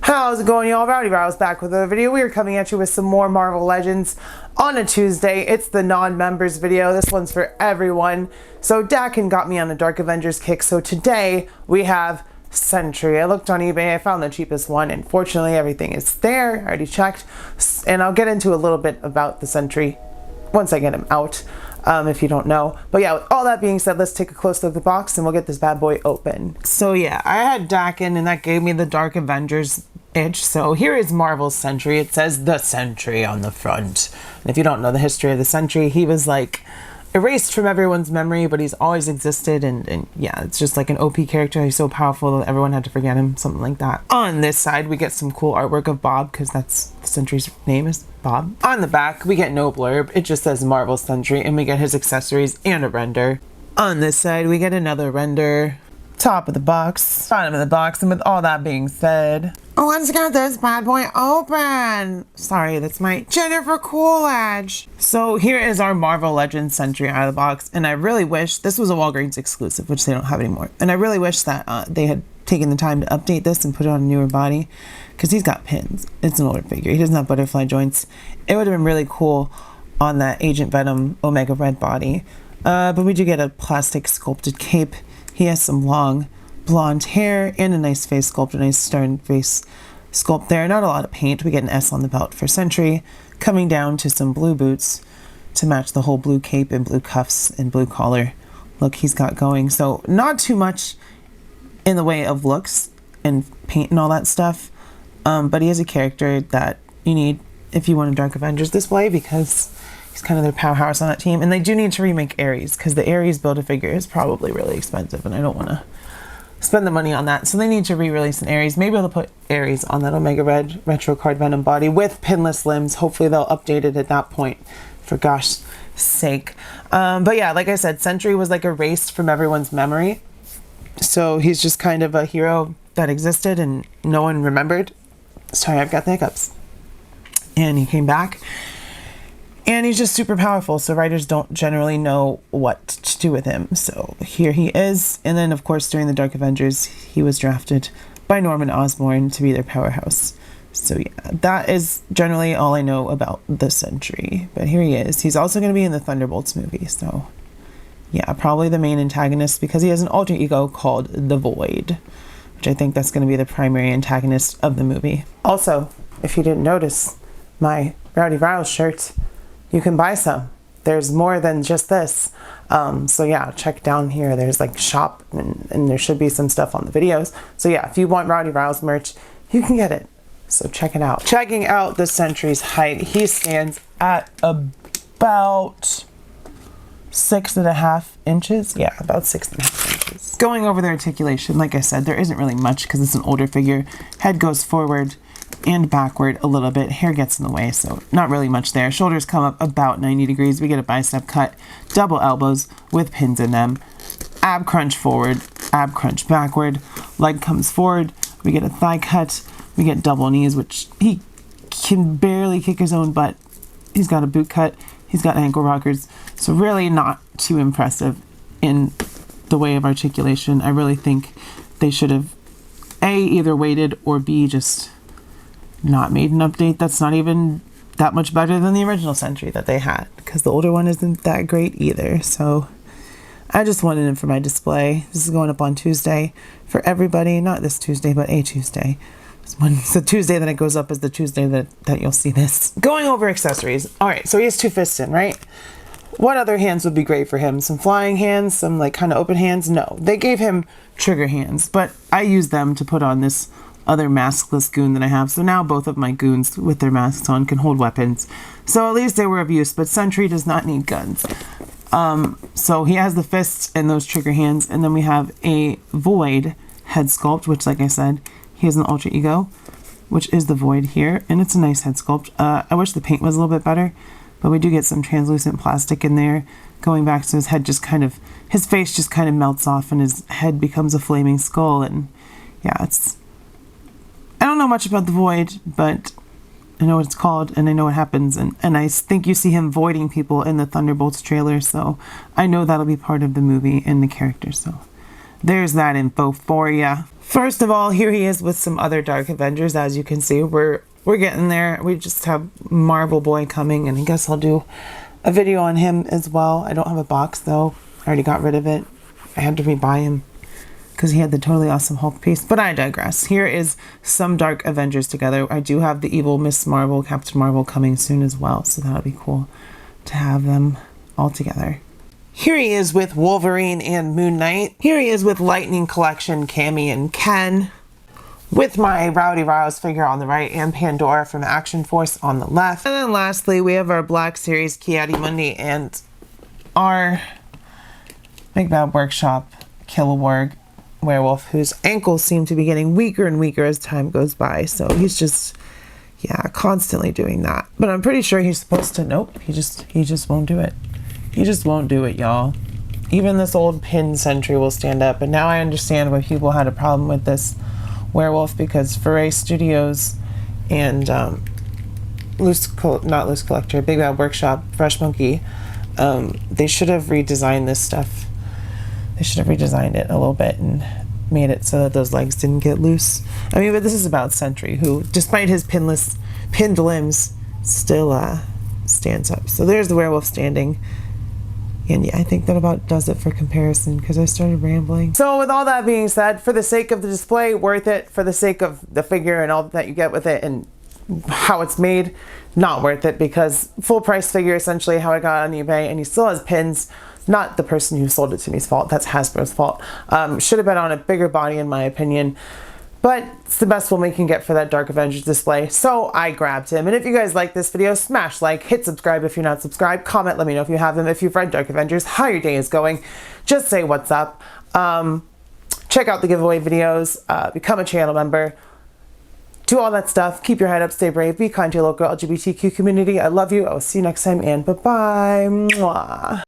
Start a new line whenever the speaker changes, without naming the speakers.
How's it going, y'all? Rowdy Rouse back with another video. We are coming at you with some more Marvel Legends on a Tuesday. It's the non-members video. This one's for everyone. So Dakin got me on a Dark Avengers kick. So today we have Sentry. I looked on eBay. I found the cheapest one, and fortunately everything is there. I already checked, and I'll get into a little bit about the Sentry once I get him out, if you don't know. But yeah, with all that being said, let's take a close look at the box and we'll get this bad boy open. So yeah, I had Dakin and that gave me the Dark Avengers itch. So here is Marvel's Sentry. It says the Sentry on the front. And if you don't know the history of the Sentry, he was like erased from everyone's memory, but he's always existed, and yeah, it's just like an OP character. He's so powerful that everyone had to forget him, something like that. On this side, we get some cool artwork of Bob, because that's the Sentry's name is Bob. On the back, we get no blurb. It just says Marvel Sentry, and we get his accessories and a render. On this side, we get another render. Top of the box, bottom of the box, and with all that being said, let's get this bad boy open. Sorry, that's my Jennifer Coolidge. So here is our Marvel Legends Sentry out of the box, and I really wish this was a Walgreens exclusive, which they don't have anymore. And I really wish that they had taken the time to update this and put it on a newer body, because he's got pins. It's an older figure. He doesn't have butterfly joints. It would have been really cool on that Agent Venom Omega Red body, but we do get a plastic sculpted cape. He has some long blonde hair and a nice face sculpt, a nice stern face sculpt there. Not a lot of paint. We get an S on the belt for Sentry, coming down to some blue boots to match the whole blue cape and blue cuffs and blue collar look he's got going. So not too much in the way of looks and paint and all that stuff, but he is a character that you need if you want a Dark Avengers display, because he's kind of their powerhouse on that team. And they do need to remake Ares, because the Ares Build-A-Figure is probably really expensive, and I don't want to spend the money on that. So they need to re-release an Ares. Maybe they'll put Ares on that Omega Red Retro Card Venom body with pinless limbs. Hopefully they'll update it at that point, for gosh sake. But yeah, like I said, Sentry was like erased from everyone's memory. So he's just kind of a hero that existed and no one remembered. Sorry, I've got the hiccups. And he came back. And he's just super powerful, so writers don't generally know what to do with him. So here he is. And then, of course, during the Dark Avengers, he was drafted by Norman Osborn to be their powerhouse. So yeah, that is generally all I know about the Sentry. But here he is. He's also going to be in the Thunderbolts movie. So yeah, probably the main antagonist, because he has an alter ego called the Void, which I think that's going to be the primary antagonist of the movie. Also, if you didn't notice, my Rowdy Rouse shirt, you can buy some. There's more than just this. So yeah, check down here. There's like shop, and there should be some stuff on the videos. So yeah, if you want Rowdy Rouse merch, you can get it. So check it out. Checking out the Sentry's height, he stands at about 6.5 inches. Yeah, about 6.5 inches. Going over the articulation, like I said, there isn't really much because it's an older figure. Head goes forward and backward a little bit. Hair gets in the way, so not really much there. Shoulders come up about 90 degrees. We get a bicep cut, double elbows with pins in them. Ab crunch forward, ab crunch backward. Leg comes forward. We get a thigh cut. We get double knees, which he can barely kick his own butt. He's got a boot cut. He's got ankle rockers. So really not too impressive in the way of articulation. I really think they should have A, either waited, or B, just not made an update that's not even that much better than the original Sentry that they had, because the older one isn't that great either. So I just wanted him for my display. This is going up on Tuesday for everybody, not this Tuesday, but a Tuesday. It's the Tuesday that it goes up is the Tuesday that you'll see this. Going over accessories. All right, so he has 2 fists in, right? What other hands would be great for him? Some flying hands, some like kind of open hands? No, they gave him trigger hands, but I used them to put on this other maskless goon that I have. So now both of my goons with their masks on can hold weapons. So at least they were of use, but Sentry does not need guns. So he has the fists and those trigger hands, and then we have a Void head sculpt, which, like I said, he has an alter ego, which is the Void here, and it's a nice head sculpt. I wish the paint was a little bit better, but we do get some translucent plastic in there. Going back to his head, his face just kind of melts off, and his head becomes a flaming skull, and yeah, I don't know much about the Void, but I know what it's called, and I know what happens, and I think you see him voiding people in the Thunderbolts trailer, so I know that'll be part of the movie and the character, so there's that info for ya. First of all, here he is with some other Dark Avengers. As you can see, we're getting there. We just have Marvel Boy coming, and I guess I'll do a video on him as well. I don't have a box though. I already got rid of it. I had to rebuy him because he had the totally awesome Hulk piece. But I digress. Here is some Dark Avengers together. I do have the evil Miss Marvel, Captain Marvel coming soon as well, so that'll be cool to have them all together. Here he is with Wolverine and Moon Knight. Here he is with Lightning Collection, Cammy and Ken. With my Rowdy Rouse figure on the right and Pandora from Action Force on the left. And then lastly, we have our Black Series Ki-Adi-Mundi and our Big Bad Workshop Kilowog werewolf, whose ankles seem to be getting weaker and weaker as time goes by. So he's just, yeah, constantly doing that. But I'm pretty sure he's supposed to, nope, he just won't do it. He just won't do it, y'all. Even this old pin Sentry will stand up. And now I understand why people had a problem with this werewolf, because Foray Studios and not Loose Collector, Big Bad Workshop, Fresh Monkey, they should have redesigned this stuff. They should have redesigned it a little bit and made it so that those legs didn't get loose. I mean, but this is about Sentry, who, despite his pinned limbs, still stands up. So there's the werewolf standing. And yeah, I think that about does it for comparison, because I started rambling. So with all that being said, for the sake of the display, worth it. For the sake of the figure and all that you get with it and how it's made, not worth it, because full price figure, essentially how I got on eBay, and he still has pins. Not the person who sold it to me's fault, that's Hasbro's fault. Should have been on a bigger body in my opinion. But it's the best one we can get for that Dark Avengers display, so I grabbed him. And if you guys like this video, smash like, hit subscribe if you're not subscribed, comment, let me know if you have them, if you've read Dark Avengers, how your day is going, just say what's up. Check out the giveaway videos, become a channel member, do all that stuff, keep your head up, stay brave, be kind to your local LGBTQ community. I love you, I will see you next time, and bye-bye. Mwah.